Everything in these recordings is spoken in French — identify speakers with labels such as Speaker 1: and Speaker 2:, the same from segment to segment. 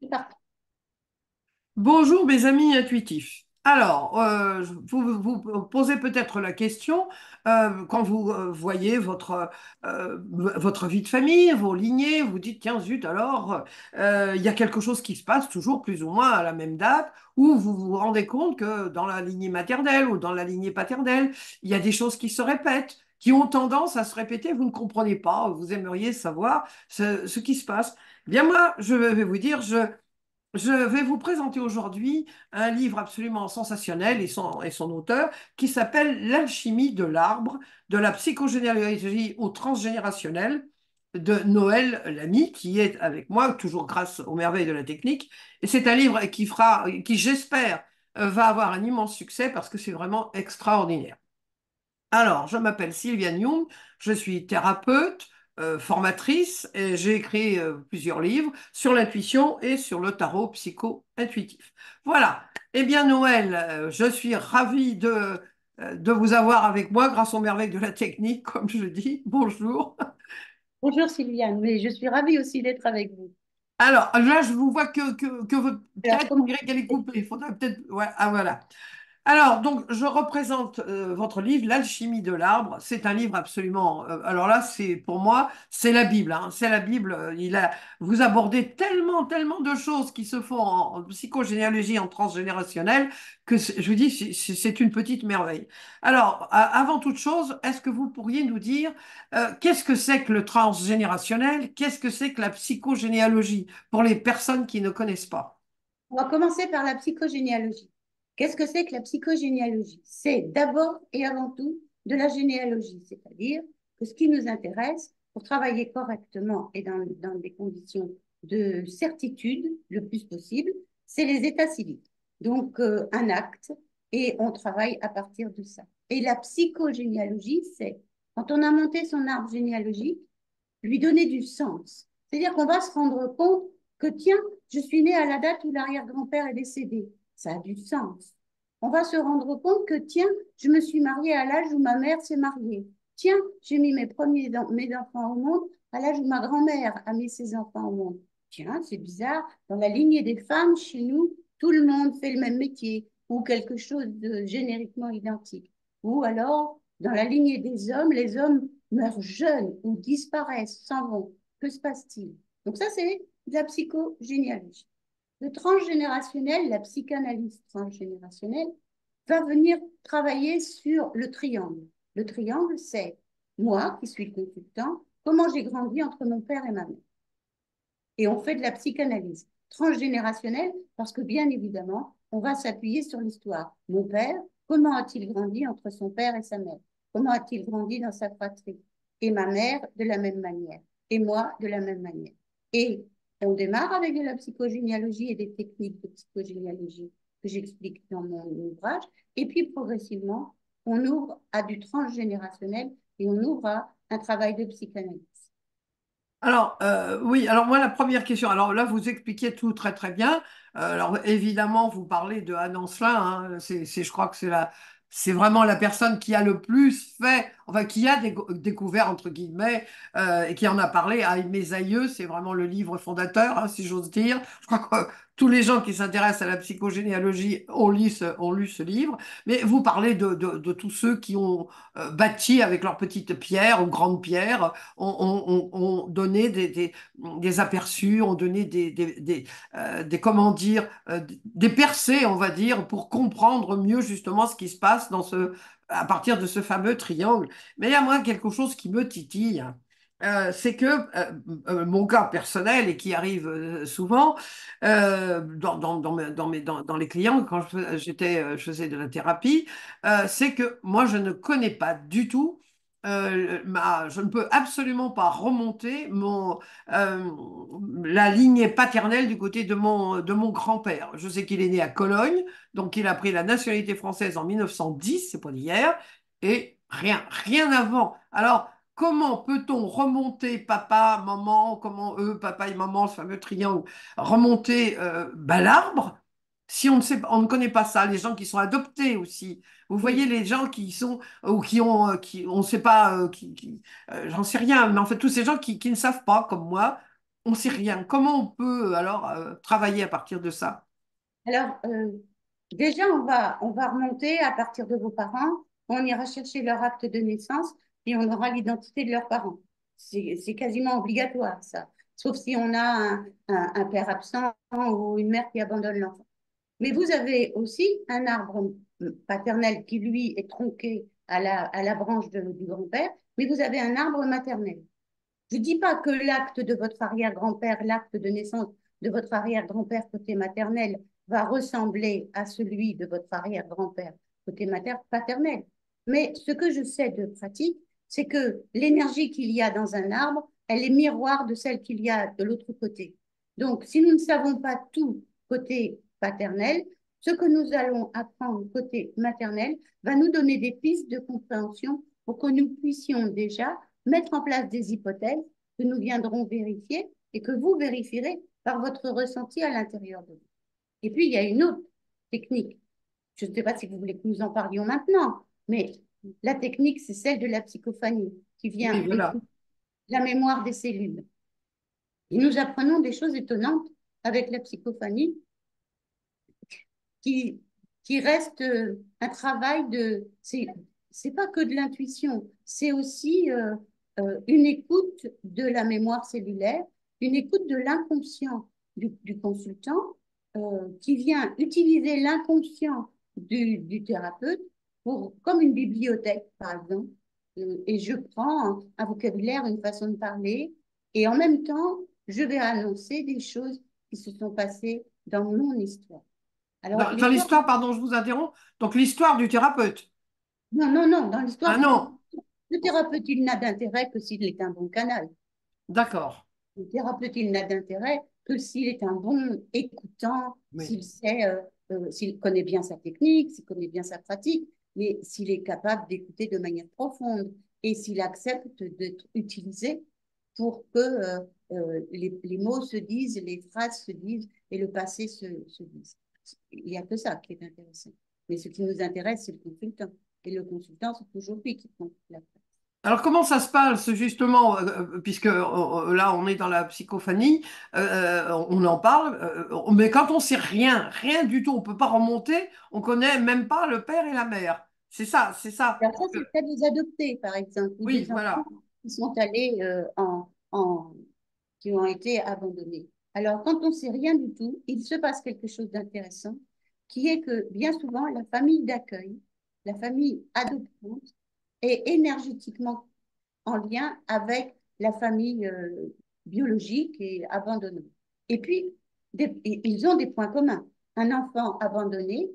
Speaker 1: C'est parti.
Speaker 2: Bonjour mes amis intuitifs. Alors, vous posez peut-être la question, quand vous voyez votre vie de famille, vos lignées, vous dites, tiens, zut, alors, il y a quelque chose qui se passe toujours plus ou moins à la même date, ou vous vous rendez compte que dans la lignée maternelle ou dans la lignée paternelle, il y a des choses qui se répètent, qui ont tendance à se répéter, vous ne comprenez pas, vous aimeriez savoir ce qui se passe. Bien moi, je vais vous dire, je vais vous présenter aujourd'hui un livre absolument sensationnel et son auteur qui s'appelle L'alchimie de l'arbre, de la psychogénéalogie au transgénérationnel de Noël Lamy, qui est avec moi, toujours grâce aux merveilles de la technique. Et c'est un livre qui j'espère, va avoir un immense succès parce que c'est vraiment extraordinaire. Alors, je m'appelle Sylviane Young, je suis thérapeute, formatrice, et j'ai écrit plusieurs livres sur l'intuition et sur le tarot psycho-intuitif. Voilà. Eh bien, Noël, je suis ravie de vous avoir avec moi grâce aux merveilles de la technique, comme je dis. Bonjour.
Speaker 1: Bonjour Sylviane, mais je suis ravie aussi d'être avec vous.
Speaker 2: Alors, là, je vous vois que votre
Speaker 1: Alors,
Speaker 2: tête, on
Speaker 1: comment
Speaker 2: dirait qu'elle est coupée. Il faudrait peut-être. Ouais, ah, voilà. Alors, donc, je représente votre livre, L'alchimie de l'arbre. C'est un livre absolument. Alors là, c'est pour moi, c'est la Bible, hein. C'est la Bible. Vous abordez tellement, tellement de choses qui se font en psychogénéalogie, en transgénérationnel, que je vous dis, c'est une petite merveille. Alors, avant toute chose, est-ce que vous pourriez nous dire qu'est-ce que c'est que le transgénérationnel? Qu'est-ce que c'est que la psychogénéalogie pour les personnes qui ne connaissent pas?
Speaker 1: on va commencer par la psychogénéalogie. Qu'est-ce que c'est que la psychogénéalogie? C'est d'abord et avant tout de la généalogie, c'est-à-dire que ce qui nous intéresse pour travailler correctement et dans des conditions de certitude le plus possible, c'est les états civils. Donc, un acte, et on travaille à partir de ça. Et la psychogénéalogie, c'est quand on a monté son arbre généalogique, lui donner du sens. C'est-à-dire qu'on va se rendre compte que, tiens, je suis née à la date où l'arrière-grand-père est décédé. Ça a du sens. On va se rendre compte que, tiens, je me suis mariée à l'âge où ma mère s'est mariée. Tiens, j'ai mis mes enfants au monde à l'âge où ma grand-mère a mis ses enfants au monde. Tiens, c'est bizarre. Dans la lignée des femmes, chez nous, tout le monde fait le même métier ou quelque chose de génériquement identique. Ou alors, dans la lignée des hommes, les hommes meurent jeunes ou disparaissent, s'en vont. Que se passe-t-il? Donc ça, c'est de la psychogénéalogie. Le transgénérationnel, la psychanalyse transgénérationnelle, va venir travailler sur le triangle. Le triangle, c'est moi qui suis consultant, comment j'ai grandi entre mon père et ma mère. Et on fait de la psychanalyse transgénérationnelle parce que, bien évidemment, on va s'appuyer sur l'histoire. Mon père, comment a-t-il grandi entre son père et sa mère? Comment a-t-il grandi dans sa fratrie? Et ma mère, de la même manière. Et moi, de la même manière. Et on démarre avec de la psychogénéalogie et des techniques de psychogénéalogie que j'explique dans mon ouvrage. Et puis, progressivement, on ouvre à du transgénérationnel et on ouvre à un travail de psychanalyse.
Speaker 2: Alors, oui, alors moi, la première question, alors là, vous expliquez tout très très bien. Alors, évidemment, vous parlez de Anne Ancelin, hein, je crois que c'est vraiment la personne qui a le plus fait, enfin, qui a découvert, entre guillemets, et qui en a parlé à mes aïeux. C'est vraiment le livre fondateur, hein, si j'ose dire. Je crois que tous les gens qui s'intéressent à la psychogénéalogie ont lu ce livre. Mais vous parlez de tous ceux qui ont bâti avec leurs petites pierres ou grandes pierres ont donné des aperçus, ont donné comment dire, des percées, on va dire, pour comprendre mieux justement ce qui se passe à partir de ce fameux triangle. Mais il y a moi quelque chose qui me titille. C'est que mon cas personnel et qui arrive souvent dans les clients quand je faisais de la thérapie, c'est que moi je ne connais pas du tout je ne peux absolument pas remonter euh, la lignée paternelle du côté de mon grand-père. Je sais qu'il est né à Cologne, donc il a pris la nationalité française en 1910, c'est pas d'hier, et rien, rien avant. Alors, comment peut-on remonter papa, maman, comment eux, papa et maman, ce fameux triangle, remonter l'arbre si on ne sait pas, on ne connaît pas ça, les gens qui sont adoptés aussi. Vous voyez
Speaker 1: Oui.
Speaker 2: les gens qui sont ou on ne sait pas, j'en sais rien, mais en fait tous ces gens qui ne savent pas comme moi, on ne sait rien. Comment on peut alors travailler à partir de ça?
Speaker 1: Alors, déjà, on va remonter à partir de vos parents. On ira chercher leur acte de naissance et on aura l'identité de leurs parents. C'est quasiment obligatoire, ça. Sauf si on a un père absent ou une mère qui abandonne l'enfant. Mais vous avez aussi un arbre paternel qui, lui, est tronqué à la branche du grand-père, mais vous avez un arbre maternel. Je ne dis pas que l'acte de votre arrière-grand-père, l'acte de naissance de votre arrière-grand-père côté maternel va ressembler à celui de votre arrière-grand-père côté paternel. Mais ce que je sais de pratique, c'est que l'énergie qu'il y a dans un arbre, elle est miroir de celle qu'il y a de l'autre côté. Donc, si nous ne savons pas tout côté paternel, ce que nous allons apprendre côté maternel va nous donner des pistes de compréhension pour que nous puissions déjà mettre en place des hypothèses que nous viendrons vérifier et que vous vérifierez par votre ressenti à l'intérieur de vous. Et puis, il y a une autre technique. Je ne sais pas si vous voulez que nous en parlions maintenant, mais la technique, c'est celle de la psychophanie qui
Speaker 2: Oui,
Speaker 1: vient
Speaker 2: voilà.
Speaker 1: écouter la mémoire des cellules. Et nous apprenons des choses étonnantes avec la psychophanie qui, qui reste un travail de... C'est pas que de l'intuition, c'est aussi une écoute de la mémoire cellulaire, une écoute de l'inconscient du consultant qui vient utiliser l'inconscient du thérapeute pour, comme une bibliothèque, par exemple. Et je prends un vocabulaire, une façon de parler, et en même temps, je vais annoncer des choses qui se sont passées dans mon histoire. Alors,
Speaker 2: Dans
Speaker 1: l'histoire,
Speaker 2: l'histoire, pardon, je vous interromps. Donc l'histoire du thérapeute.
Speaker 1: non, non, non, dans
Speaker 2: Ah
Speaker 1: l'histoire du
Speaker 2: non,
Speaker 1: thérapeute, le thérapeute, il n'a d'intérêt que s'il est un bon canal.
Speaker 2: d'accord.
Speaker 1: Le thérapeute, il n'a d'intérêt que s'il est un bon écoutant,
Speaker 2: Oui.
Speaker 1: s'il connaît bien sa technique, s'il connaît bien sa pratique, mais s'il est capable d'écouter de manière profonde et s'il accepte d'être utilisé pour que les mots se disent, les phrases se disent et le passé se dise. Il n'y a que ça qui est intéressant. Mais ce qui nous intéresse, c'est le consultant. Et le consultant, c'est toujours lui qui prend la place.
Speaker 2: Alors comment ça se passe justement, puisque là on est dans la psychophanie, on en parle, mais quand on sait rien, rien du tout, on peut pas remonter, on connaît même pas le père et la mère. C'est ça, c'est ça.
Speaker 1: Alors ça, c'est le cas des adoptés, par exemple, ou
Speaker 2: Oui,
Speaker 1: des enfants
Speaker 2: voilà.
Speaker 1: qui sont allés qui ont été abandonnés. Alors, quand on ne sait rien du tout, il se passe quelque chose d'intéressant, qui est que bien souvent, la famille d'accueil, la famille adoptante, est énergétiquement en lien avec la famille biologique et abandonnée. Et puis, ils ont des points communs. Un enfant abandonné,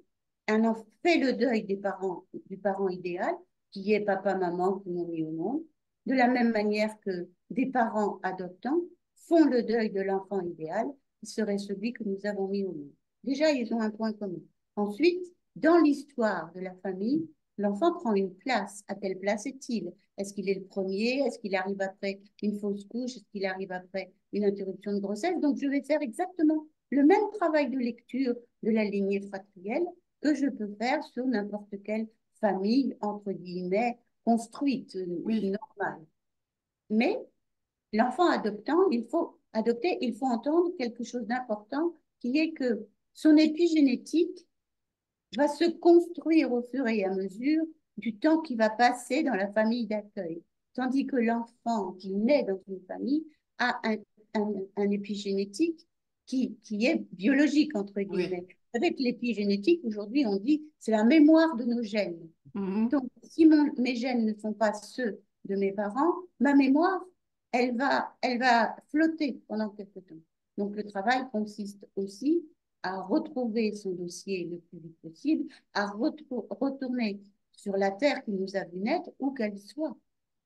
Speaker 1: un enfant fait le deuil des parents, du parent idéal, qui est papa-maman qui l'ont mis au monde, de la même manière que des parents adoptants font le deuil de l'enfant idéal, qui serait celui que nous avons mis au monde. Déjà, ils ont un point commun. Ensuite, dans l'histoire de la famille, l'enfant prend une place. À quelle place est-il? Est-ce qu'il est le premier? Est-ce qu'il arrive après une fausse couche? Est-ce qu'il arrive après une interruption de grossesse? Donc, je vais faire exactement le même travail de lecture de la lignée fratrielle que je peux faire sur n'importe quelle famille, entre guillemets, construite,
Speaker 2: Oui,
Speaker 1: normale. Mais l'enfant adoptant, il faut adopter, il faut entendre quelque chose d'important qui est que son épigénétique va se construire au fur et à mesure du temps qui va passer dans la famille d'accueil. Tandis que l'enfant qui naît dans une famille a un épigénétique qui est biologique, entre
Speaker 2: oui.
Speaker 1: guillemets. Avec l'épigénétique, aujourd'hui, on dit c'est la mémoire de nos gènes.
Speaker 2: Mhm.
Speaker 1: Donc, si mes gènes ne sont pas ceux de mes parents, ma mémoire, elle va flotter pendant quelque temps. Donc, le travail consiste aussi à retrouver son dossier le plus vite possible, à retourner sur la terre qui nous a vu naître, où qu'elle soit.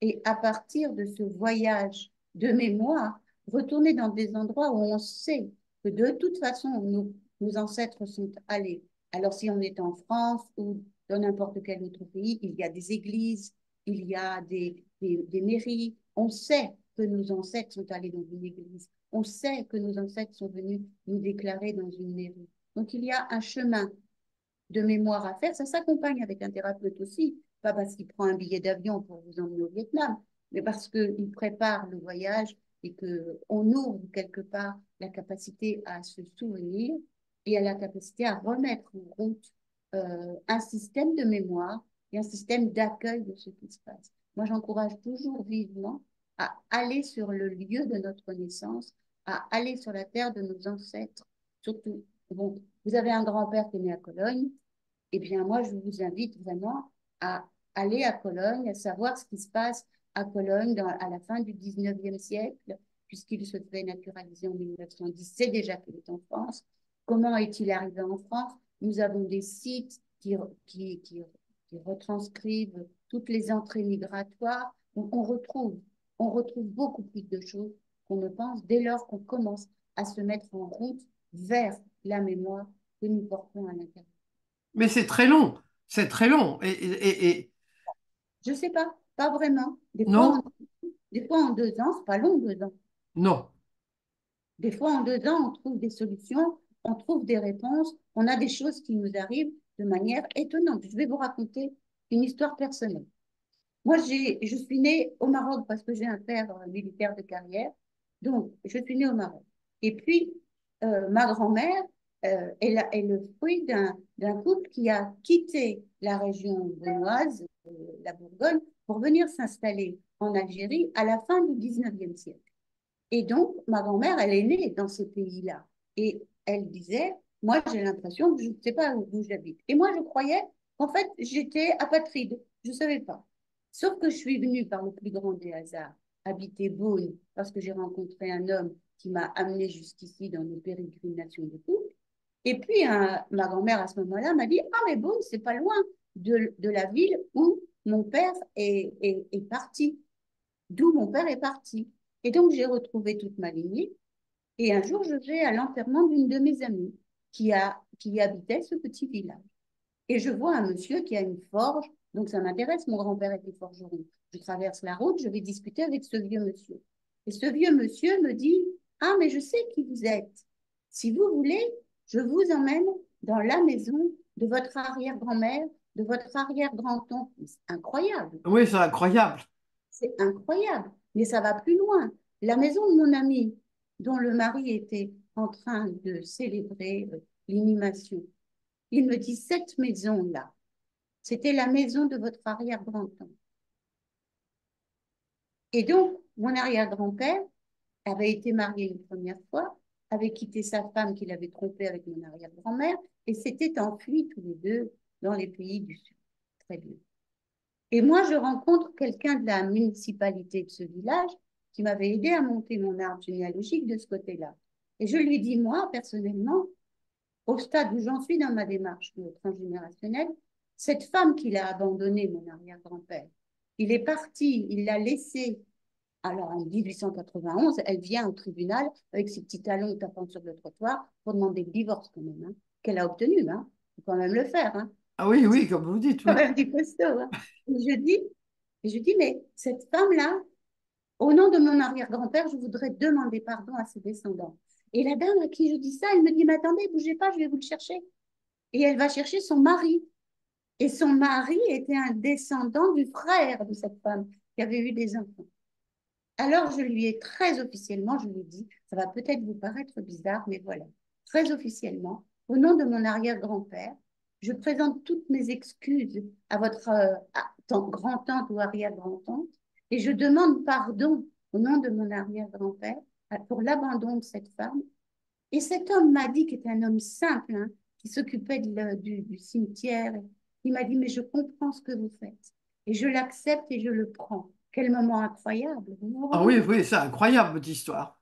Speaker 1: Et à partir de ce voyage de mémoire, retourner dans des endroits où on sait que de toute façon, nos ancêtres sont allés. Alors, si on est en France ou dans n'importe quel autre pays, il y a des églises, il y a des mairies. On sait que nos ancêtres sont allés dans une église. On sait que nos ancêtres sont venus nous déclarer dans une mairie. Donc, il y a un chemin de mémoire à faire. Ça s'accompagne avec un thérapeute aussi, pas parce qu'il prend un billet d'avion pour vous emmener au Vietnam, mais parce qu'il prépare le voyage et qu'on ouvre quelque part la capacité à se souvenir et à la capacité à remettre en route un système de mémoire et un système d'accueil de ce qui se passe. Moi, j'encourage toujours vivement à aller sur le lieu de notre naissance, à aller sur la terre de nos ancêtres, surtout. Bon, vous avez un grand-père qui est né à Cologne, eh bien, moi, je vous invite vraiment à aller à Cologne, à savoir ce qui se passe à Cologne à la fin du 19e siècle, puisqu'il se fait naturaliser en 1910. C'est déjà qu'il est en France. Comment est-il arrivé en France? Nous avons des sites qui retranscrivent toutes les entrées migratoires. Donc, on retrouve beaucoup plus de choses qu'on ne pense dès lors qu'on commence à se mettre en route vers la mémoire que nous portons à l'intérieur.
Speaker 2: Mais c'est très long, c'est très long.
Speaker 1: Je sais pas, pas vraiment.
Speaker 2: Non,
Speaker 1: Des fois en 2 ans, c'est pas long 2 ans.
Speaker 2: non.
Speaker 1: Des fois en 2 ans, on trouve des solutions, on trouve des réponses, on a des choses qui nous arrivent de manière étonnante. Je vais vous raconter une histoire personnelle. Moi, je suis née au Maroc parce que j'ai un père militaire de carrière. Donc, je suis née au Maroc. Et puis, ma grand-mère est le fruit d'un couple qui a quitté la région benoîse, la Bourgogne, pour venir s'installer en Algérie à la fin du 19e siècle. Et donc, ma grand-mère, elle est née dans ce pays-là. Et elle disait, moi, j'ai l'impression que je ne sais pas où j'habite. Et moi, je croyais qu'en fait, j'étais apatride. Je ne savais pas. Sauf que je suis venue par le plus grand des hasards habiter Beaune parce que j'ai rencontré un homme qui m'a amené jusqu'ici dans nos pérégrinations de couple. Et puis, ma grand-mère, à ce moment-là, m'a dit, ah, mais Beaune, c'est pas loin de la ville où mon père est parti, d'où mon père est parti. Et donc, j'ai retrouvé toute ma lignée. Et un jour, je vais à l'enterrement d'une de mes amies qui habitait ce petit village. Et je vois un monsieur qui a une forge. Donc, ça m'intéresse. Mon grand-père était forgeron. Je traverse la route, je vais discuter avec ce vieux monsieur. Et ce vieux monsieur me dit, ah, mais je sais qui vous êtes. Si vous voulez, je vous emmène dans la maison de votre arrière-grand-mère, de votre arrière-grand-oncle. C'est incroyable.
Speaker 2: Oui, c'est incroyable.
Speaker 1: C'est incroyable, mais ça va plus loin. La maison de mon ami, dont le mari était en train de célébrer l'inhumation, il me dit, cette maison-là, c'était la maison de votre arrière-grand-oncle. Et donc, mon arrière-grand-père avait été marié une première fois, avait quitté sa femme qu'il avait trompée avec mon arrière-grand-mère et s'était enfuis tous les deux dans les pays du Sud. Très bien. Et moi, je rencontre quelqu'un de la municipalité de ce village qui m'avait aidé à monter mon arbre généalogique de ce côté-là. Et je lui dis, moi, personnellement, au stade où j'en suis dans ma démarche transgénérationnelle, cette femme qu'il a abandonnée, mon arrière-grand-père, il est parti, il l'a laissée. Alors, en 1891, elle vient au tribunal avec ses petits talons tapant sur le trottoir pour demander le divorce quand même, hein, qu'elle a obtenu. Hein. Il faut quand même le faire. Hein.
Speaker 2: Ah oui, oui, comme vous dites,
Speaker 1: Quand
Speaker 2: oui.
Speaker 1: même du costaud. Hein. Et je dis, mais cette femme-là, au nom de mon arrière-grand-père, je voudrais demander pardon à ses descendants. Et la dame à qui je dis ça, elle me dit, mais attendez, bougez pas, je vais vous le chercher. Et elle va chercher son mari. Et son mari était un descendant du frère de cette femme qui avait eu des enfants. Alors, je lui ai très officiellement, je lui ai dit, ça va peut-être vous paraître bizarre, mais voilà, très officiellement, au nom de mon arrière-grand-père, je présente toutes mes excuses à votre grand-tante ou arrière-grand-tante et je demande pardon au nom de mon arrière-grand-père pour l'abandon de cette femme. Et cet homme m'a dit, qui était un homme simple, hein, qui s'occupait du cimetière, il m'a dit, mais je comprends ce que vous faites et je l'accepte et je le prends. Quel moment incroyable, vous vous
Speaker 2: Ah oui,
Speaker 1: rendez?
Speaker 2: oui, c'est incroyable, votre histoire.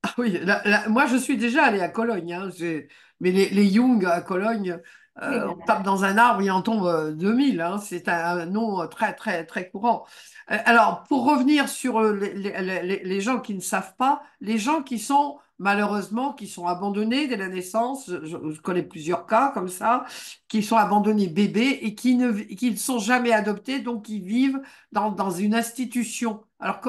Speaker 2: Ah oui, moi je suis déjà allée à Cologne, hein, mais les Jung à Cologne,
Speaker 1: Oui, là,
Speaker 2: on tape dans un arbre, il en tombe 2000, hein, c'est un nom très très très courant. Alors, pour revenir sur les gens qui ne savent pas, les gens qui sont malheureusement, qui sont abandonnés dès la naissance, je connais plusieurs cas comme ça, qui sont abandonnés bébés et qui ne sont jamais adoptés, donc qui vivent dans une institution. Alors,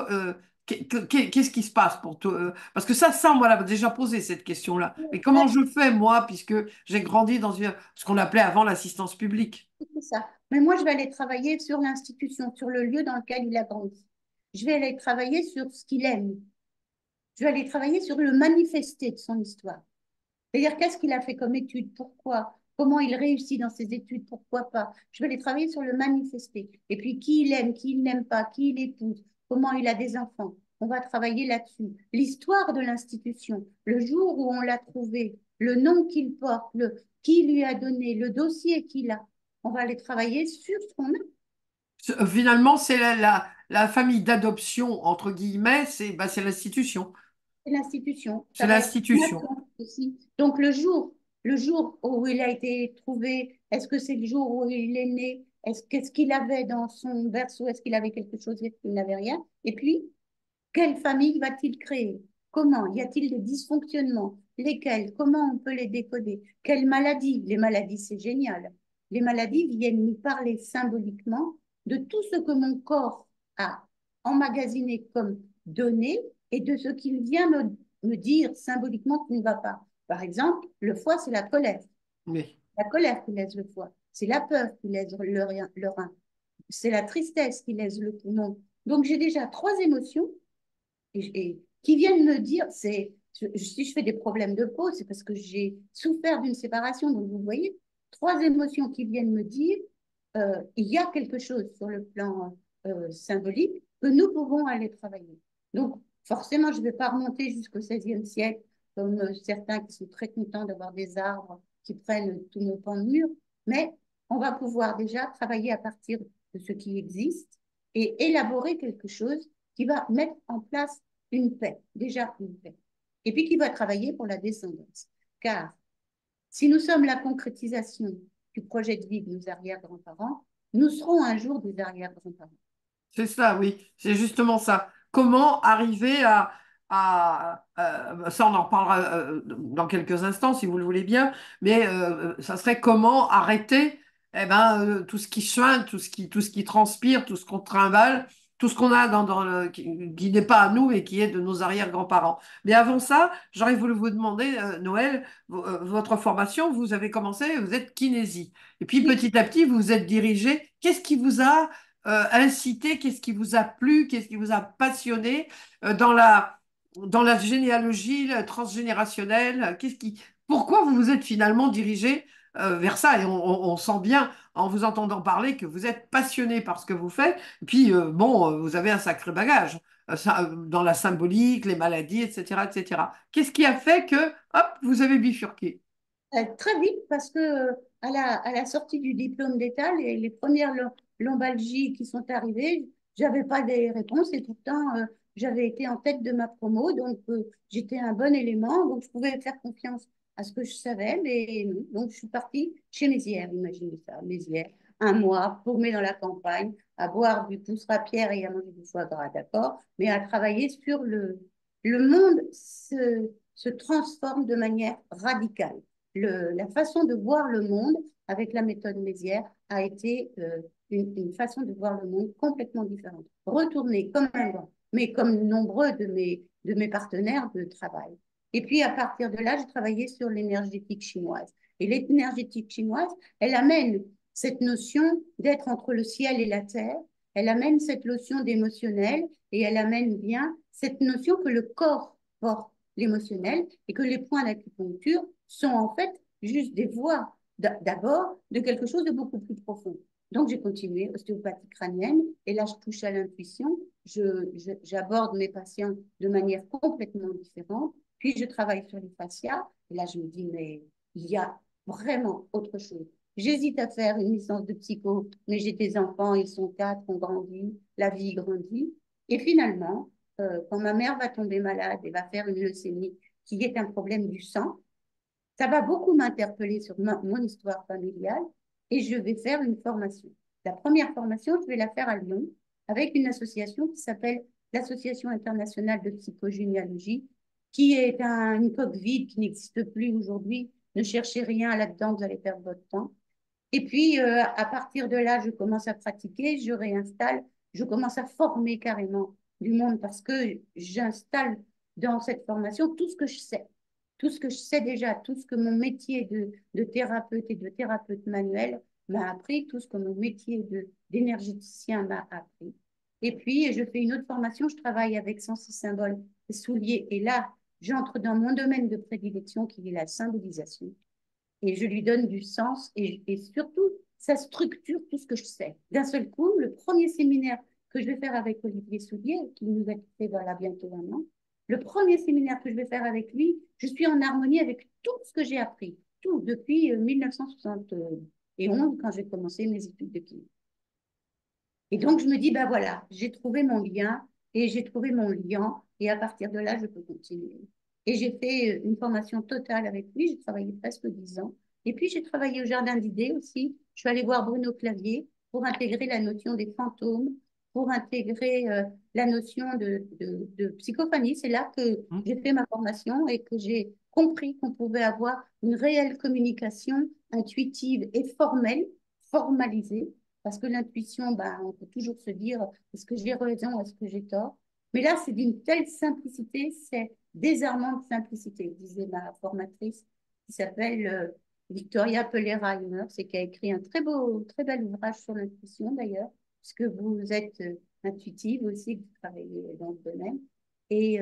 Speaker 2: qu'est-ce qui se passe pour toi? Parce que ça, on m'a déjà posé cette question-là. Mais comment je fais, moi, puisque j'ai grandi dans ce qu'on appelait avant l'assistance publique?
Speaker 1: c'est ça. Mais moi, je vais aller travailler sur l'institution, sur le lieu dans lequel il a grandi. Je vais aller travailler sur ce qu'il aime. Je vais aller travailler sur le manifesté de son histoire. C'est-à-dire, qu'est-ce qu'il a fait comme études, pourquoi, comment il réussit dans ses études, pourquoi pas. Je vais aller travailler sur le manifesté. Et puis, qui il aime, qui il n'aime pas, qui il épouse, comment il a des enfants. On va travailler là-dessus. L'histoire de l'institution, le jour où on l'a trouvé, le nom qu'il porte, qui lui a donné, le dossier qu'il a. On va aller travailler sur ce qu'on a.
Speaker 2: Finalement, c'est la famille d'adoption, entre guillemets, c'est l'institution.
Speaker 1: C'est l'institution.
Speaker 2: C'est
Speaker 1: Ça va être une
Speaker 2: l'institution.
Speaker 1: nation aussi. Donc, le jour où il a été trouvé, est-ce que c'est le jour où il est né? Qu'est-ce qu'il avait dans son berceau? Est-ce qu'il avait quelque chose? Est-ce qu'il n'avait rien? Et puis, quelle famille va-t-il créer? Comment? Y a-t-il des dysfonctionnements? Lesquels? Comment on peut les décoder? Quelles maladies? Les maladies, c'est génial. Les maladies viennent nous parler symboliquement de tout ce que mon corps a emmagasiné comme données et de ce qu'il vient me dire symboliquement qui ne va pas. Par exemple, le foie, c'est la colère.
Speaker 2: Oui.
Speaker 1: La colère qui lèse le foie. C'est la peur qui lèse le rein. C'est la tristesse qui lèse le poumon. Donc, j'ai déjà trois émotions qui viennent me dire, si je fais des problèmes de peau, c'est parce que j'ai souffert d'une séparation. Donc, vous voyez, trois émotions qui viennent me dire, il y a quelque chose sur le plan symbolique que nous pouvons aller travailler. Donc, forcément, je ne vais pas remonter jusqu'au XVIe siècle, comme certains qui sont très contents d'avoir des arbres qui prennent tous nos pans de mur, mais on va pouvoir déjà travailler à partir de ce qui existe et élaborer quelque chose qui va mettre en place une paix, déjà une paix, et puis qui va travailler pour la descendance. Car si nous sommes la concrétisation du projet de vie de nos arrière-grands-parents, nous serons un jour des arrière-grands-parents.
Speaker 2: C'est ça, oui, c'est justement ça. Comment arriver ça on en reparlera dans quelques instants si vous le voulez bien, mais ça serait comment arrêter tout ce qui suinte, tout ce qui transpire, tout ce qu'on trimballe, tout ce qu'on a qui n'est pas à nous et qui est de nos arrière-grands-parents. Mais avant ça, j'aurais voulu vous demander, Noël, votre formation, vous avez commencé, vous êtes kinésie. Et puis
Speaker 1: Oui,
Speaker 2: petit à petit, vous vous êtes dirigé. Qu'est-ce qui vous a incité, qu'est-ce qui vous a plu, qu'est-ce qui vous a passionné dans la généalogie transgénérationnelle, pourquoi vous vous êtes finalement dirigé vers ça? Et on sent bien en vous entendant parler que vous êtes passionné par ce que vous faites. Et puis, vous avez un sacré bagage dans la symbolique, les maladies, etc., etc. Qu'est-ce qui a fait que, hop, vous avez bifurqué?
Speaker 1: très vite, parce que à la sortie du diplôme d'État, les premières lombalgies qui sont arrivées, j'avais pas des réponses et pourtant j'avais été en tête de ma promo, donc j'étais un bon élément, donc je pouvais faire confiance à ce que je savais, mais non. Donc je suis partie chez Mézières, imaginez ça, Mézières, un mois paumée dans la campagne, à boire du pousse-pierre et à manger du foie gras, d'accord, mais à travailler sur le monde se transforme de manière radicale. La façon de voir le monde avec la méthode Mézières a été une façon de voir le monde complètement différente. Retourner comme un vent, mais comme nombreux de mes partenaires de travail. Et puis, à partir de là, j'ai travaillé sur l'énergétique chinoise. Et l'énergétique chinoise, elle amène cette notion d'être entre le ciel et la terre, elle amène cette notion d'émotionnel et elle amène bien cette notion que le corps porte l'émotionnel et que les points d'acupuncture sont en fait juste des voies d'abord de quelque chose de beaucoup plus profond. Donc j'ai continué ostéopathie crânienne et là je touche à l'intuition, j'aborde mes patients de manière complètement différente, puis je travaille sur les fascias et là je me dis mais il y a vraiment autre chose. J'hésite à faire une licence de psycho, mais j'ai des enfants, ils sont quatre, on grandit, la vie grandit. Et finalement, quand ma mère va tomber malade et va faire une leucémie, qui est un problème du sang, ça va beaucoup m'interpeller sur mon histoire familiale et je vais faire une formation. La première formation, je vais la faire à Lyon avec une association qui s'appelle l'Association internationale de psychogénéalogie, qui est une coque vide qui n'existe plus aujourd'hui. Ne cherchez rien là-dedans, vous allez perdre votre temps. Et puis, à partir de là, je commence à pratiquer, je réinstalle, je commence à former carrément du monde parce que j'installe dans cette formation tout ce que je sais, tout ce que je sais déjà, tout ce que mon métier de thérapeute et de thérapeute manuel m'a appris, tout ce que mon métier d'énergéticien m'a appris. Et puis, je fais une autre formation, je travaille avec Sens et Symbole souliers. Et là, j'entre dans mon domaine de prédilection qui est la symbolisation. Et je lui donne du sens et surtout, ça structure tout ce que je sais. D'un seul coup, le premier séminaire que je vais faire avec Olivier Soulier, qui nous a quittés voilà bientôt un an, le premier séminaire que je vais faire avec lui, je suis en harmonie avec tout ce que j'ai appris, tout depuis 1971 quand j'ai commencé mes études de kiné. Et donc, je me dis, ben voilà, j'ai trouvé mon lien et j'ai trouvé mon lien et à partir de là, je peux continuer. Et j'ai fait une formation totale avec lui, j'ai travaillé presque 10 ans. Et puis, j'ai travaillé au Jardin d'Idées aussi. Je suis allée voir Bruno Clavier pour intégrer la notion des fantômes, pour intégrer la notion de psychophanie. C'est là que
Speaker 2: Hum.
Speaker 1: j'ai fait ma formation et que j'ai compris qu'on pouvait avoir une réelle communication intuitive et formelle, formalisée parce que l'intuition, ben, on peut toujours se dire, est-ce que j'ai raison, est-ce que j'ai tort? Mais là, c'est d'une telle simplicité, c'est désarmant de simplicité, disait ma formatrice, qui s'appelle Victoria Peller-Reimer, c'est qui a écrit un très bel ouvrage sur l'intuition d'ailleurs, puisque vous êtes intuitive aussi, vous travaillez dans le domaine. Et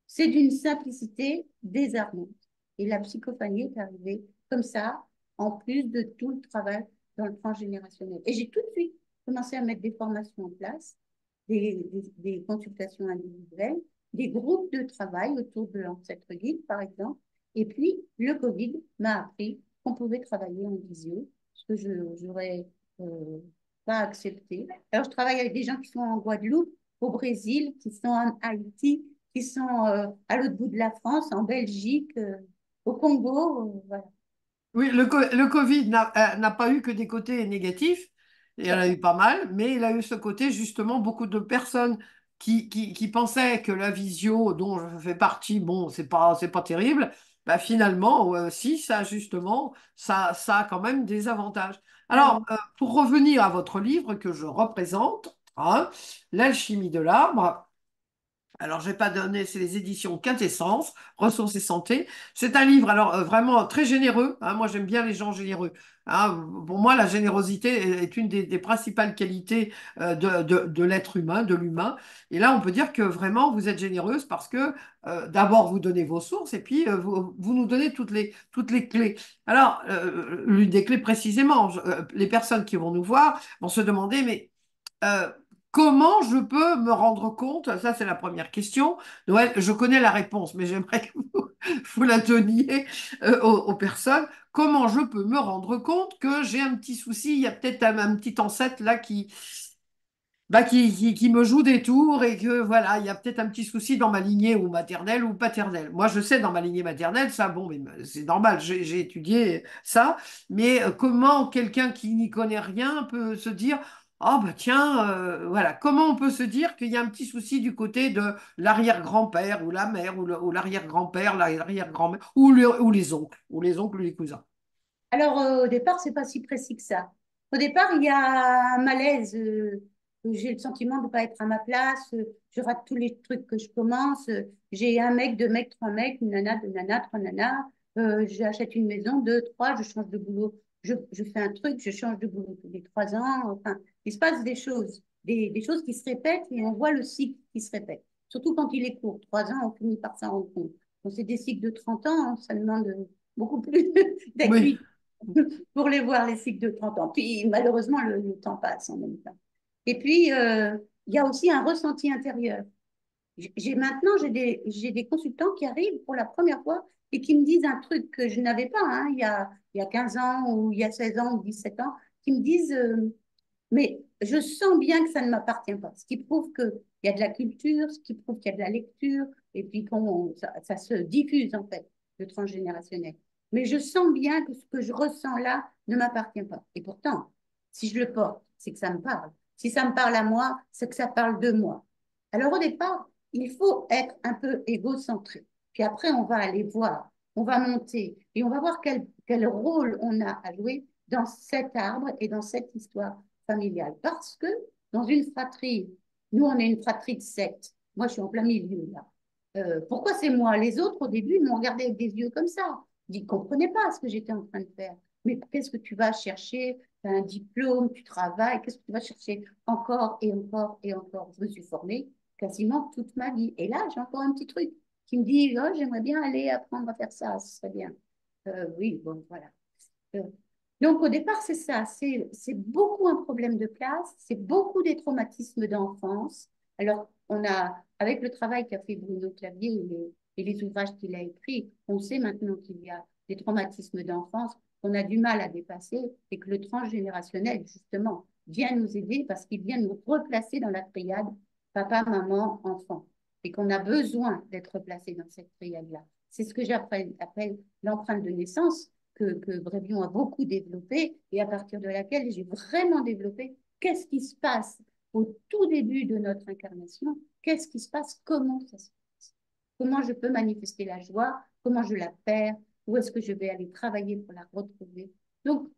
Speaker 1: c'est d'une simplicité désarmante. Et la psychophanie est arrivée comme ça, en plus de tout le travail dans le transgénérationnel. Et j'ai tout de suite commencé à mettre des formations en place, des consultations individuelles, des groupes de travail autour de l'ancêtre guide, par exemple. Et puis, le Covid m'a appris qu'on pouvait travailler en visio, ce que je n'aurais pas accepté. Alors, je travaille avec des gens qui sont en Guadeloupe, au Brésil, qui sont en Haïti, qui sont à l'autre bout de la France, en Belgique, au Congo. Voilà.
Speaker 2: Oui, le Covid n'a pas eu que des côtés négatifs, il y en a eu pas mal, mais il a eu ce côté justement beaucoup de personnes qui pensaient que la visio dont je fais partie, bon, c'est pas terrible, bah finalement, si, ça justement, ça a quand même des avantages.
Speaker 1: Ah
Speaker 2: Alors,
Speaker 1: oui.
Speaker 2: pour revenir à votre livre que je représente, hein, L'alchimie de l'arbre. Alors, je vais pas donner, c'est les éditions Quintessence, Ressources et Santé. C'est un livre, alors vraiment très généreux, hein. Moi, j'aime bien les gens généreux, hein. Pour moi, la générosité est une des principales qualités de l'être humain, de l'humain. Et là, on peut dire que vraiment, vous êtes généreuse parce que d'abord, vous donnez vos sources et puis vous nous donnez toutes les clés. Alors, l'une des clés précisément, les personnes qui vont nous voir vont se demander, mais euh, comment je peux me rendre compte, ça c'est la première question. Noël, je connais la réponse, mais j'aimerais que vous la donniez aux personnes. Comment je peux me rendre compte que j'ai un petit souci, il y a peut-être un petit ancêtre là qui me joue des tours et que voilà, il y a peut-être un petit souci dans ma lignée ou maternelle ou paternelle. Moi, je sais dans ma lignée maternelle, ça, bon, mais c'est normal, j'ai étudié ça, mais comment quelqu'un qui n'y connaît rien peut se dire, ah bah tiens, voilà, comment on peut se dire qu'il y a un petit souci du côté de l'arrière-grand-père ou la mère ou l'arrière-grand-père, l'arrière-grand-mère ou les oncles ou les cousins.
Speaker 1: Alors, au départ, c'est pas si précis que ça. Au départ, il y a un malaise. J'ai le sentiment de ne pas être à ma place. Je rate tous les trucs que je commence. J'ai un mec, deux mecs, trois mecs, une nana, deux nanas, trois nanas. J'achète une maison, deux, trois, je change de boulot. Je fais un truc, je change de boulot tous les 3 ans. Enfin, il se passe des choses, des choses qui se répètent et on voit le cycle qui se répète. Surtout quand il est court. 3 ans, on finit par s'en rendre compte. Quand c'est des cycles de 30 ans, ça demande beaucoup plus
Speaker 2: Oui,
Speaker 1: d'acuité pour les voir, les cycles de 30 ans. Puis malheureusement, le temps passe en même temps. Et puis, il y a aussi un ressenti intérieur. J'ai des consultants qui arrivent pour la première fois et qui me disent un truc que je n'avais pas hein, il y a 15 ans ou il y a 16 ans ou 17 ans, qui me disent mais je sens bien que ça ne m'appartient pas. Ce qui prouve qu'il y a de la culture, ce qui prouve qu'il y a de la lecture, et puis ça se diffuse en fait, le transgénérationnel. Mais je sens bien que ce que je ressens là ne m'appartient pas. Et pourtant, si je le porte, c'est que ça me parle. Si ça me parle à moi, c'est que ça parle de moi. Alors au départ, il faut être un peu égocentré. Puis après, on va aller voir, on va monter et on va voir quel rôle on a à jouer dans cet arbre et dans cette histoire familiale. Parce que dans une fratrie, nous, on est une fratrie de 7. Moi, je suis en plein milieu, là. Pourquoi c'est moi? Les autres, au début, ils m'ont regardé avec des yeux comme ça. Ils ne comprenaient pas ce que j'étais en train de faire. Mais qu'est-ce que tu vas chercher? Tu as un diplôme, tu travailles, qu'est-ce que tu vas chercher encore et encore et encore? Je me suis formée quasiment toute ma vie. Et là, j'ai encore un petit truc qui me dit, oh, j'aimerais bien aller apprendre à faire ça, ce serait bien. Oui, bon, voilà. Euh, donc, au départ, c'est ça. C'est beaucoup un problème de classe, c'est beaucoup des traumatismes d'enfance. Alors, on a, avec le travail qu'a fait Bruno Clavier et les ouvrages qu'il a écrits, on sait maintenant qu'il y a des traumatismes d'enfance qu'on a du mal à dépasser et que le transgénérationnel, justement, vient nous aider parce qu'il vient nous replacer dans la triade papa, maman, enfant. Et qu'on a besoin d'être placé dans cette triade-là. C'est ce que j'appelle l'empreinte de naissance que Brévion a beaucoup développé et à partir de laquelle j'ai vraiment développé qu'est-ce qui se passe au tout début de notre incarnation, qu'est-ce qui se passe, comment ça se passe, comment je peux manifester la joie, comment je la perds, où est-ce que je vais aller travailler pour la retrouver. Donc,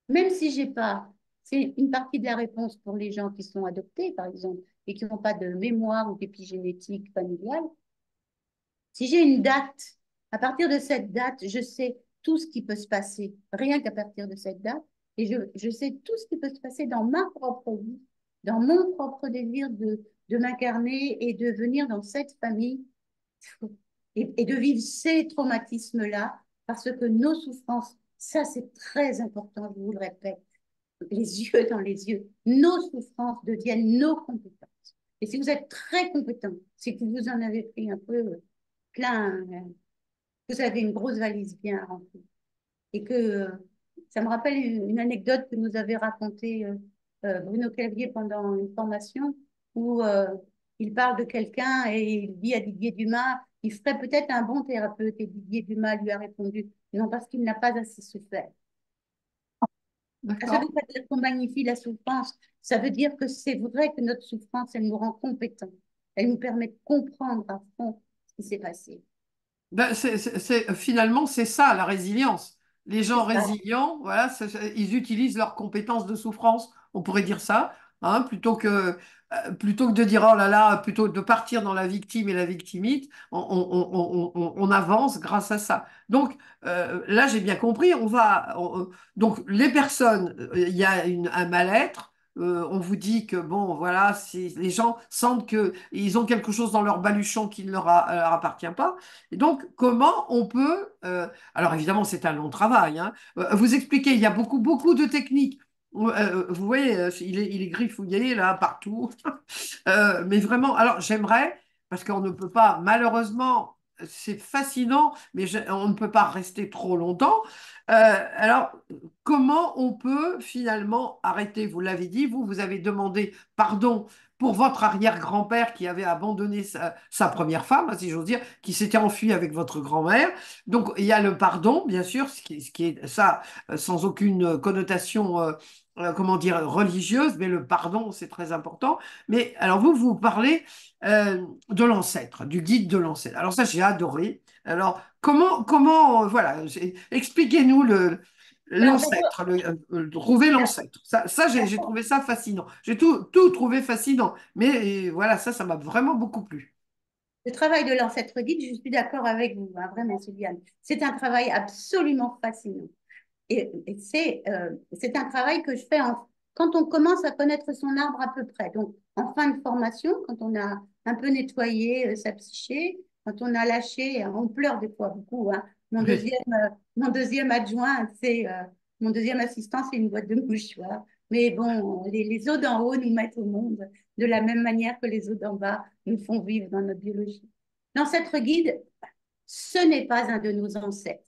Speaker 1: même si j'ai pas, c'est une partie de la réponse pour les gens qui sont adoptés, par exemple, et qui n'ont pas de mémoire ou d'épigénétique familiale. Si j'ai une date, à partir de cette date, je sais tout ce qui peut se passer, rien qu'à partir de cette date, et je sais tout ce qui peut se passer dans ma propre vie, dans mon propre désir de m'incarner et de venir dans cette famille et de vivre ces traumatismes-là, parce que nos souffrances, ça c'est très important, je vous le répète, les yeux dans les yeux, nos souffrances deviennent nos compétences. Et si vous êtes très compétent, c'est que vous en avez pris un peu plein, vous avez une grosse valise bien remplie. Et que ça me rappelle une anecdote que nous avait racontée Bruno Clavier pendant une formation où il parle de quelqu'un et il dit à Didier Dumas, il ferait peut-être un bon thérapeute. Et Didier Dumas lui a répondu, non, parce qu'il n'a pas assez souffert. Ça
Speaker 2: D'accord.
Speaker 1: veut pas dire qu'on magnifie la souffrance, ça veut dire que c'est vrai que notre souffrance, elle nous rend compétents. Elle nous permet de comprendre à fond ce qui s'est passé.
Speaker 2: Ben, finalement, c'est ça la résilience. Les
Speaker 1: C'est
Speaker 2: gens
Speaker 1: ça.
Speaker 2: résilients, voilà, ils utilisent leurs compétences de souffrance, on pourrait dire ça, hein, plutôt que de dire oh là là, plutôt que de partir dans la victime et la victimite, on avance grâce à ça. Donc là, j'ai bien compris, donc les personnes, il y a un mal-être. On vous dit que bon, voilà, les gens sentent qu'ils ont quelque chose dans leur baluchon qui ne leur appartient pas. Et donc, comment on peut... alors, évidemment, c'est un long travail, hein. Vous expliquez, il y a beaucoup, beaucoup de techniques. Vous voyez, il est griffouillé là, partout. Mais vraiment, alors, j'aimerais, parce qu'on ne peut pas, malheureusement, c'est fascinant, mais on ne peut pas rester trop longtemps. Alors, comment on peut finalement arrêter? Vous l'avez dit, vous avez demandé pardon pour votre arrière-grand-père qui avait abandonné sa première femme, hein, si j'ose dire, qui s'était enfui avec votre grand-mère. Donc, il y a le pardon, bien sûr, ce qui est ça, sans aucune connotation, comment dire, religieuse, mais le pardon, c'est très important. Mais alors, vous parlez de l'ancêtre, du guide de l'ancêtre. Alors, ça, j'ai adoré. Alors, voilà, expliquez-nous
Speaker 1: Alors, d'abord,
Speaker 2: l'ancêtre, trouver l'ancêtre. Ça j'ai trouvé ça fascinant. J'ai tout trouvé fascinant. Mais voilà, ça m'a vraiment beaucoup plu.
Speaker 1: le travail de l'ancêtre guide, je suis d'accord avec vous, hein, vraiment, Sylviane. C'est un travail absolument fascinant. Et c'est un travail que je fais quand on commence à connaître son arbre à peu près. Donc, en fin de formation, quand on a un peu nettoyé sa psyché, quand on a lâché, on pleure des fois beaucoup, hein.
Speaker 2: Oui.
Speaker 1: Mon deuxième adjoint, mon deuxième assistant, c'est une boîte de mouchoirs. Mais bon, les eaux d'en haut nous mettent au monde de la même manière que les eaux d'en bas nous font vivre dans notre biologie. L'ancêtre guide, ce n'est pas un de nos ancêtres.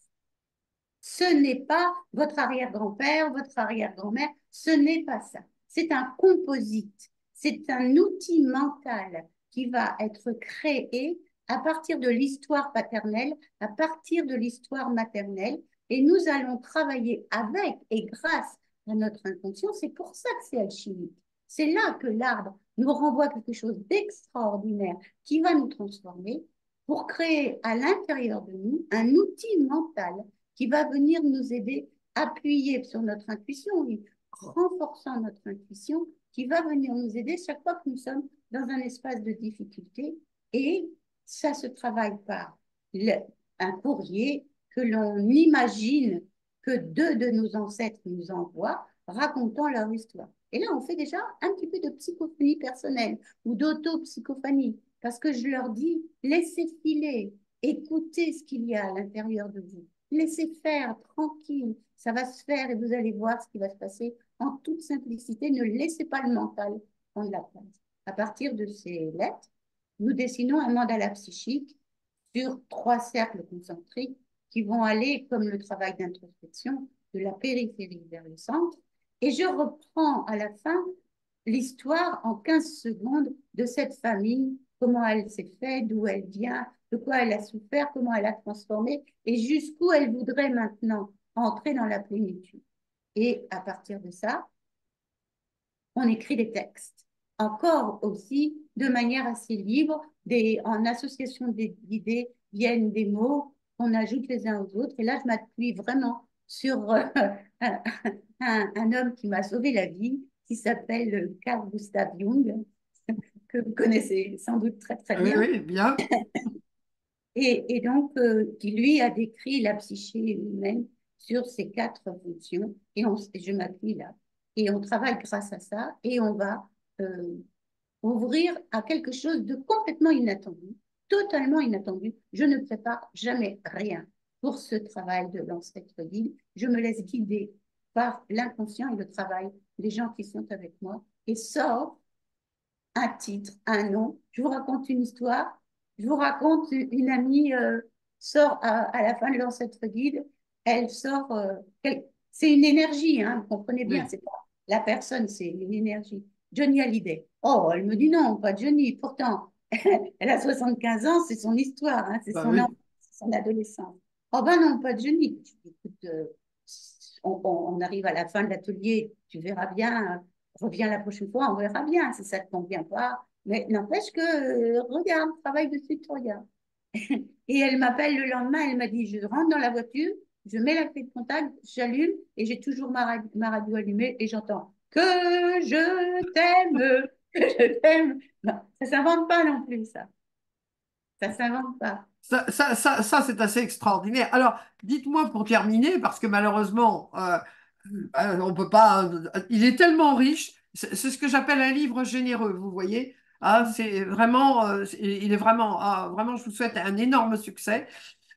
Speaker 1: Ce n'est pas votre arrière-grand-père, votre arrière-grand-mère, ce n'est pas ça. C'est un composite, c'est un outil mental qui va être créé à partir de l'histoire paternelle, à partir de l'histoire maternelle, et nous allons travailler avec et grâce à notre inconscient. C'est pour ça que c'est alchimique. C'est là que l'arbre nous renvoie quelque chose d'extraordinaire qui va nous transformer pour créer à l'intérieur de nous un outil mental qui va venir nous aider à appuyer sur notre intuition, renforçant notre intuition, qui va venir nous aider chaque fois que nous sommes dans un espace de difficulté. Et ça se travaille par un courrier que l'on imagine que deux de nos ancêtres nous envoient, racontant leur histoire. Et là, on fait déjà un petit peu de psychophonie personnelle ou d'autopsychophanie, parce que je leur dis, laissez filer, écoutez ce qu'il y a à l'intérieur de vous, laissez faire, tranquille, ça va se faire et vous allez voir ce qui va se passer en toute simplicité. Ne laissez pas le mental prendre la place. À partir de ces lettres, nous dessinons un mandala psychique sur 3 cercles concentriques qui vont aller, comme le travail d'introspection, de la périphérie vers le centre. Et je reprends à la fin l'histoire en 15 secondes de cette famille, comment elle s'est faite, d'où elle vient, de quoi elle a souffert, comment elle a transformé et jusqu'où elle voudrait maintenant entrer dans la plénitude. Et à partir de ça, on écrit des textes. Encore aussi, de manière assez libre, en association d'idées, viennent des mots qu'on ajoute les uns aux autres. Et là, je m'appuie vraiment sur un, un homme qui m'a sauvé la vie, qui s'appelle Carl Gustav Jung, que vous connaissez sans doute très très
Speaker 2: Oui,
Speaker 1: bien,
Speaker 2: oui, bien.
Speaker 1: et donc qui lui a décrit la psyché humaine sur ces 4 fonctions, et je m'appuie là. Et on travaille grâce à ça, et on va euh, ouvrir à quelque chose de complètement inattendu, totalement inattendu. Je ne prépare jamais rien pour ce travail de l'ancêtre guide. Je me laisse guider par l'inconscient et le travail des gens qui sont avec moi, et sort un titre, un nom. Je vous raconte une histoire. Je vous raconte une amie sort à la fin de l'ancêtre guide. Elle sort. C'est une énergie, hein, vous comprenez bien.
Speaker 2: Oui,
Speaker 1: C'est pas la personne, c'est une énergie. Johnny Hallyday. Oh, elle me dit non, pas Johnny. Pourtant, elle a 75 ans, c'est son histoire, hein, c'est
Speaker 2: bah
Speaker 1: son
Speaker 2: oui.
Speaker 1: enfance, son adolescence. Oh ben non, pas Johnny. Je dis, écoute, on arrive à la fin de l'atelier, tu verras bien, reviens la prochaine fois, on verra bien si ça ne te convient pas. Mais n'empêche que, regarde, travaille dessus, tu regardes. Et elle m'appelle le lendemain, elle m'a dit, je rentre dans la voiture, je mets la clé de contact, j'allume et j'ai toujours ma radio allumée et j'entends que je t'aime, que je t'aime. Non, ça ne s'invente pas non plus, ça. Ça ne s'invente pas.
Speaker 2: Ça, c'est assez extraordinaire. Alors, dites-moi pour terminer, parce que malheureusement, on peut pas. Il est tellement riche. C'est ce que j'appelle un livre généreux, vous voyez. Ah, c'est vraiment, il est vraiment, vraiment, je vous souhaite un énorme succès.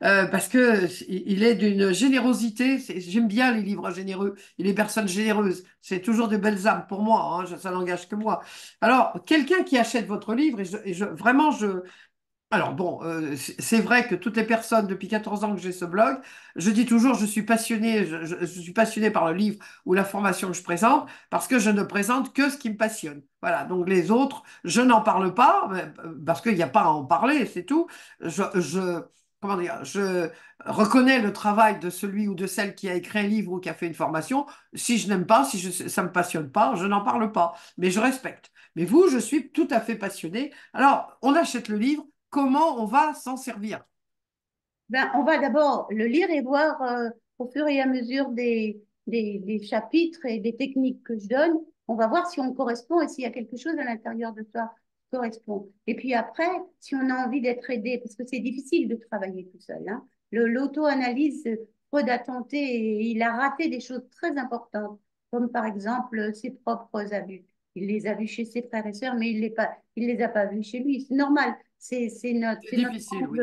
Speaker 2: Parce que il est d'une générosité. J'aime bien les livres généreux et les personnes généreuses. C'est toujours de belles âmes pour moi. Hein, ça n'engage que moi. Alors, quelqu'un qui achète votre livre, vraiment, alors bon, c'est vrai que toutes les personnes, depuis 14 ans que j'ai ce blog, je dis toujours, je suis passionné, je suis passionné par le livre ou la formation que je présente, parce que je ne présente que ce qui me passionne. Voilà, donc les autres, je n'en parle pas, parce qu'il n'y a pas à en parler, c'est tout. Comment dire, je reconnais le travail de celui ou de celle qui a écrit un livre ou qui a fait une formation. Si je n'aime pas, ça ne me passionne pas, je n'en parle pas, mais je respecte. Mais vous, je suis tout à fait passionné. Alors, on achète le livre, comment on va s'en servir?
Speaker 1: Ben, on va d'abord le lire et voir au fur et à mesure des chapitres et des techniques que je donne, on va voir si on correspond et s'il y a quelque chose à l'intérieur de soi qui correspond. Et puis après, si on a envie d'être aidé, parce que c'est difficile de travailler tout seul, hein. L'auto-analyse, Freud a tenté et il a raté des choses très importantes, comme par exemple ses propres abus. Il les a vus chez ses frères et sœurs, mais il les a pas vus chez lui. C'est normal.
Speaker 2: C'est difficile, oui.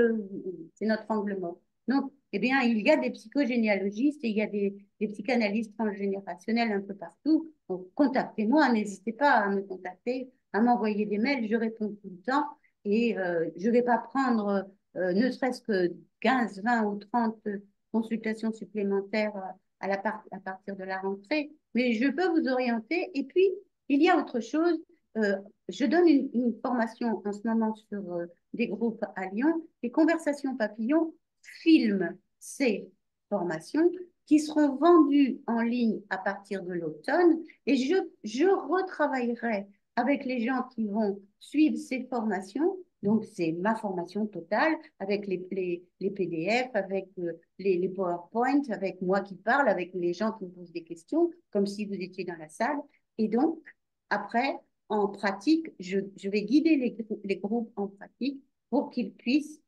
Speaker 1: C'est notre angle mort. Donc, eh bien, il y a des psychogénéalogistes et il y a des psychanalystes transgénérationnels un peu partout. Donc, contactez-moi, n'hésitez pas à me contacter, à m'envoyer des mails, je réponds tout le temps et je ne vais pas prendre ne serait-ce que 15, 20 ou 30 consultations supplémentaires à partir de la rentrée, mais je peux vous orienter. Et puis, il y a autre chose. Euh, je donne une formation en ce moment sur des groupes à Lyon. Les Conversations Papillons filment ces formations qui seront vendues en ligne à partir de l'automne et je retravaillerai avec les gens qui vont suivre ces formations. Donc, c'est ma formation totale avec les PDF, avec les PowerPoint, avec moi qui parle, avec les gens qui me posent des questions, comme si vous étiez dans la salle. Et donc, après, en pratique, je vais guider les groupes en pratique pour qu'ils puissent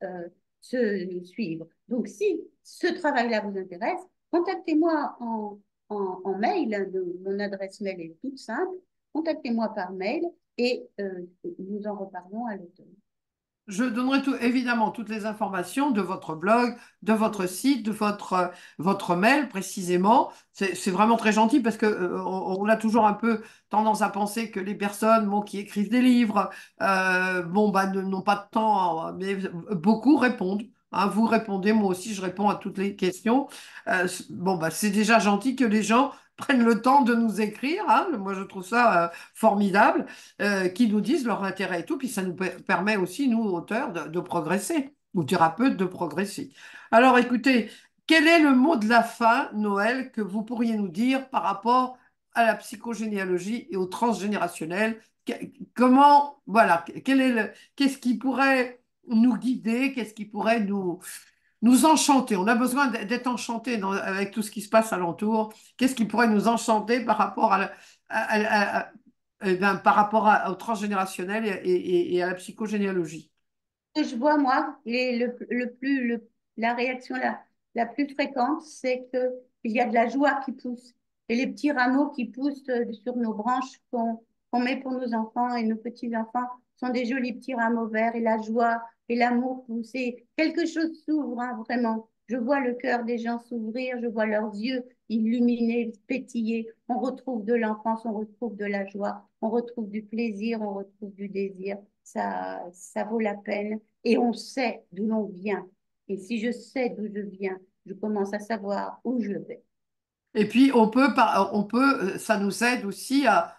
Speaker 1: se suivre. Donc, si ce travail-là vous intéresse, contactez-moi en mail. Mon adresse mail est toute simple. contactez-moi par mail et nous en reparlons à l'automne.
Speaker 2: Je donnerai évidemment toutes les informations de votre blog, de votre site, de votre mail précisément. C'est vraiment très gentil parce que on a toujours un peu tendance à penser que les personnes bon, qui écrivent des livres bon, bah, n'ont pas de temps, mais beaucoup répondent. Hein, vous répondez, moi aussi je réponds à toutes les questions. Bon, bah, c'est déjà gentil que les gens prennent le temps de nous écrire. Hein. Moi je trouve ça formidable qui nous disent leur intérêt et tout, puis ça nous permet aussi, nous, auteurs, de progresser, ou thérapeutes, de progresser. Alors, écoutez, quel est le mot de la fin, Noël, que vous pourriez nous dire par rapport à la psychogénéalogie et au transgénérationnel? Comment, voilà, qu'est-ce qui pourrait nous guider, qu'est-ce qui pourrait nous enchanter? On a besoin d'être enchanté avec tout ce qui se passe alentour. Qu'est-ce qui pourrait nous enchanter par rapport eh ben, par rapport au transgénérationnel et à la psychogénéalogie?
Speaker 1: Que je vois, moi, et la réaction la plus fréquente, c'est qu'il y a de la joie qui pousse. Et les petits rameaux qui poussent sur nos branches qu'on met pour nos enfants et nos petits-enfants sont des jolis petits rameaux verts. Et la joie et l'amour poussent. Et quelque chose s'ouvre, hein, vraiment. Je vois le cœur des gens s'ouvrir, je vois leurs yeux illuminés, pétiller. On retrouve de l'enfance, on retrouve de la joie, on retrouve du plaisir, on retrouve du désir. Ça vaut la peine et on sait d'où l'on vient. Et si je sais d'où je viens, je commence à savoir où je vais.
Speaker 2: Et puis, ça nous aide aussi à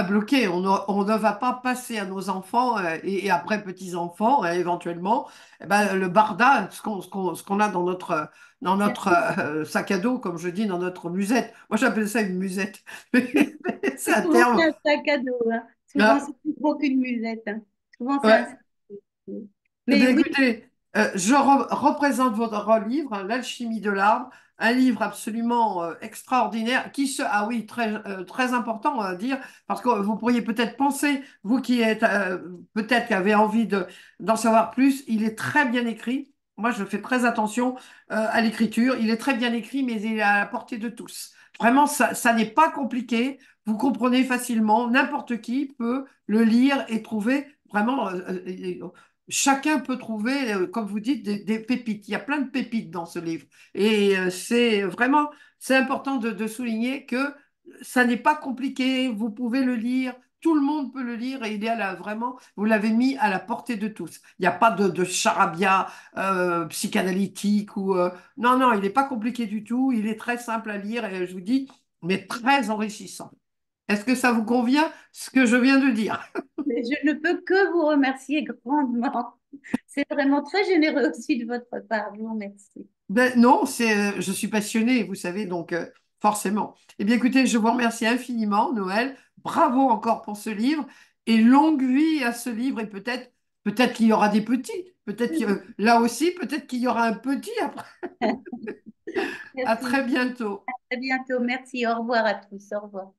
Speaker 2: bloquer. On ne va pas passer à nos enfants et après petits-enfants, éventuellement, eh ben, le barda, ce qu'on a dans notre sac à dos, comme je dis, dans notre musette. Moi, j'appelle ça une musette. C'est
Speaker 1: C'est
Speaker 2: un
Speaker 1: souvent
Speaker 2: terme.
Speaker 1: c'est un sac à dos, hein. Souvent,
Speaker 2: Ah,
Speaker 1: c'est plus gros qu'une musette, hein. Souvent, c'est un
Speaker 2: ouais.
Speaker 1: sac à dos.
Speaker 2: Eh
Speaker 1: Mais
Speaker 2: bien,
Speaker 1: oui,
Speaker 2: écoutez, je représente votre livre, hein, L'alchimie de l'arbre, un livre absolument extraordinaire ah oui, très important à dire, parce que vous pourriez peut-être penser, vous qui êtes, peut-être qui avez envie d'en savoir plus, il est très bien écrit. Moi, je fais très attention à l'écriture. Il est très bien écrit, mais il est à la portée de tous. Vraiment, ça n'est pas compliqué. Vous comprenez facilement. N'importe qui peut le lire et trouver vraiment. Chacun peut trouver, comme vous dites, des pépites. Il y a plein de pépites dans ce livre. Et c'est important de souligner que ça n'est pas compliqué. Vous pouvez le lire. Tout le monde peut le lire et il est vraiment, vous l'avez mis à la portée de tous. Il n'y a pas de charabia psychanalytique non, non, il n'est pas compliqué du tout. Il est très simple à lire et je vous dis, mais très enrichissant. Est-ce que ça vous convient, ce que je viens de dire?
Speaker 1: mais je ne peux que vous remercier grandement. C'est vraiment très généreux aussi de votre part. Je vous remercie.
Speaker 2: Ben, non, je suis passionnée, vous savez, donc forcément. Eh bien, écoutez, je vous remercie infiniment, Noël. Bravo encore pour ce livre et longue vie à ce livre. Et peut-être qu'il y aura des petits. Là aussi, peut-être qu'il y aura un petit après. À
Speaker 1: Merci.
Speaker 2: très bientôt.
Speaker 1: À bientôt. Merci. Au revoir à tous. Au revoir.